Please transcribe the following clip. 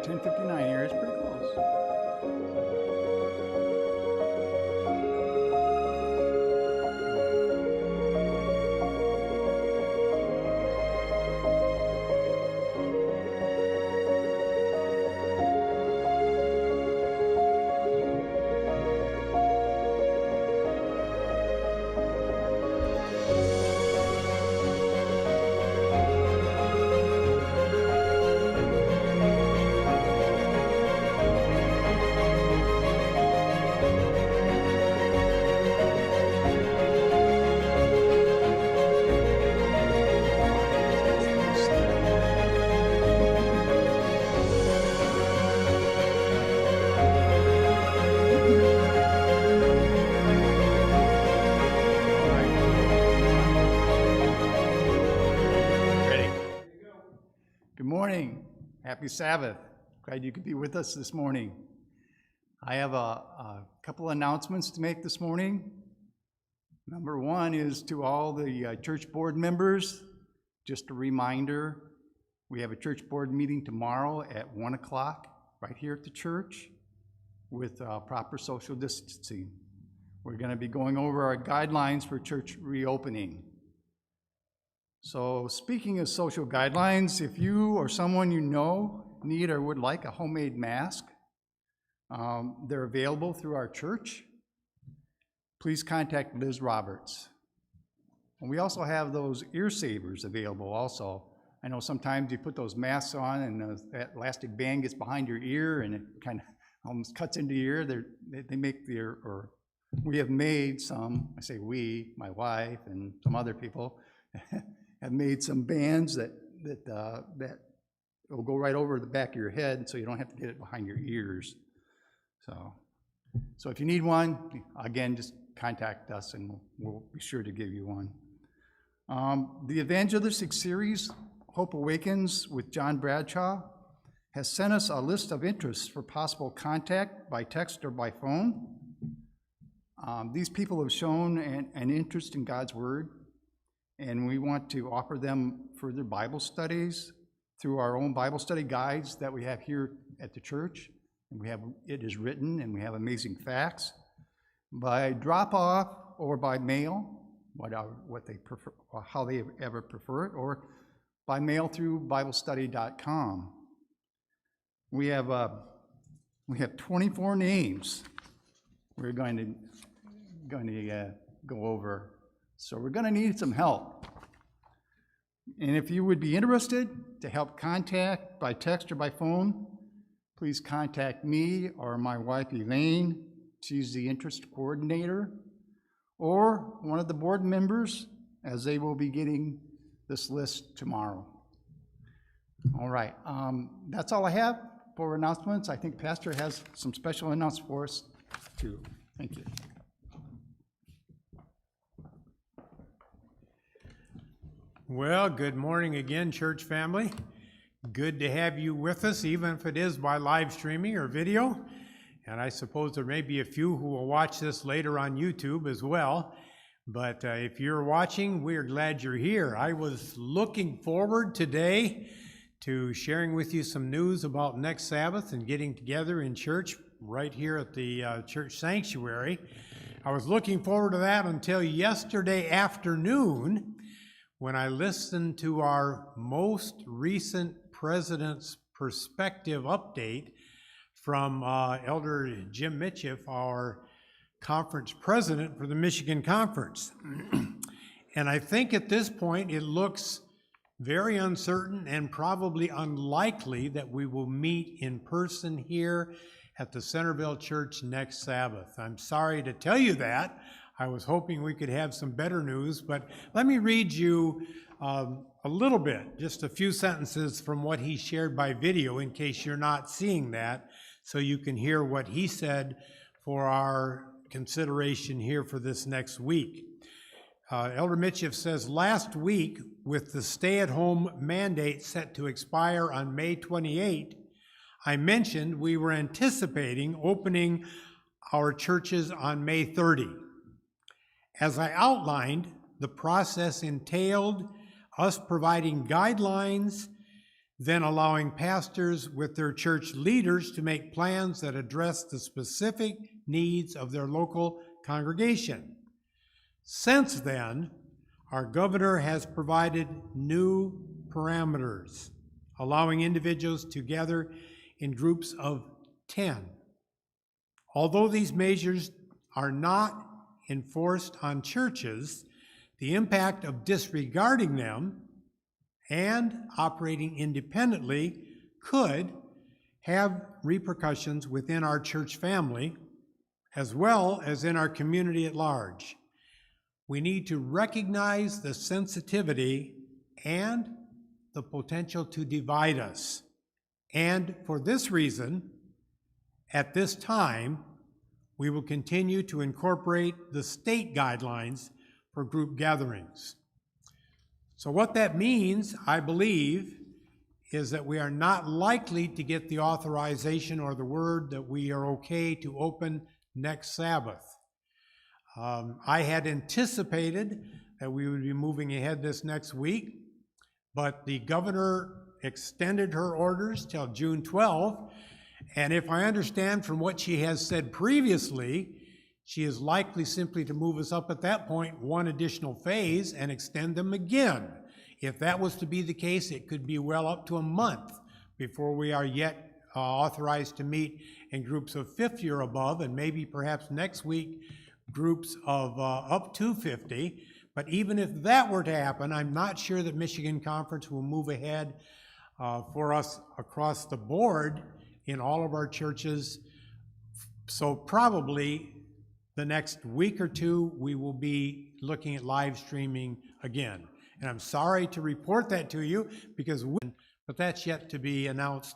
10:59 here. It's pretty close. Good morning. Happy Sabbath. Glad you could be with us this morning. I have a couple announcements to make this morning. Number one is to all the church board members, just a reminder, we have a church board meeting tomorrow at 1 o'clock right here at the church with proper social distancing. We're going to be going over our guidelines for church reopening. So speaking of social guidelines, if you or someone you know need or would like a homemade mask, they're available through our church. Please contact Liz Roberts. And we also have those ear savers available also. I know sometimes you put those masks on and that elastic band gets behind your ear and it kind of almost cuts into your ear. They make we have made some, I say we, my wife and some other people, have made some bands that will go right over the back of your head so you don't have to get it behind your ears. So if you need one, again, just contact us and we'll be sure to give you one. The evangelistic series, Hope Awakens with John Bradshaw, has sent us a list of interests for possible contact by text or by phone. These people have shown an interest in God's Word, and we want to offer them further Bible studies through our own Bible study guides that we have here at the church. And it is written, and we have amazing facts. By drop-off or by mail, what they prefer, or how they ever prefer it, or by mail through BibleStudy.com. We have 24 names we're going to go over. So we're going to need some help. And if you would be interested to help contact by text or by phone, please contact me or my wife Elaine. She's the interest coordinator, or one of the board members, as they will be getting this list tomorrow. All right, that's all I have for announcements. I think Pastor has some special announcements for us too. Thank you. Well, good morning again, church family. Good to have you with us, even if it is by live streaming or video. And I suppose there may be a few who will watch this later on YouTube as well. But if you're watching, we're glad you're here. I was looking forward today to sharing with you some news about next Sabbath and getting together in church right here at the church sanctuary. I was looking forward to that until yesterday afternoon, when I listened to our most recent President's Perspective update from Elder Jim Mitchell, our conference president for the Michigan Conference. And I think at this point it looks very uncertain and probably unlikely that we will meet in person here at the Centerville Church next Sabbath. I'm sorry to tell you that. I was hoping we could have some better news, but let me read you a little bit, just a few sentences from what he shared by video in case you're not seeing that, so you can hear what he said for our consideration here for this next week. Elder Mitchell says, last week, with the stay-at-home mandate set to expire on May 28, I mentioned we were anticipating opening our churches on May 30. As I outlined, the process entailed us providing guidelines then allowing pastors with their church leaders to make plans that address the specific needs of their local congregation. Since then, our governor has provided new parameters, allowing individuals to gather in groups of 10. Although these measures are not enforced on churches, the impact of disregarding them and operating independently could have repercussions within our church family as well as in our community at large. We need to recognize the sensitivity and the potential to divide us. And for this reason, at this time, we will continue to incorporate the state guidelines for group gatherings. So what that means, I believe, is that we are not likely to get the authorization or the word that we are okay to open next Sabbath. I had anticipated that we would be moving ahead this next week, but the governor extended her orders till June 12th, and if I understand from what she has said previously, she is likely simply to move us up at that point one additional phase and extend them again. If that was to be the case, it could be well up to a month before we are yet authorized to meet in groups of 50 or above, and maybe perhaps next week groups of up to 50. But even if that were to happen, I'm not sure that Michigan Conference will move ahead for us across the board in all of our churches. So probably the next week or two, we will be looking at live streaming again. And I'm sorry to report that to you, but that's yet to be announced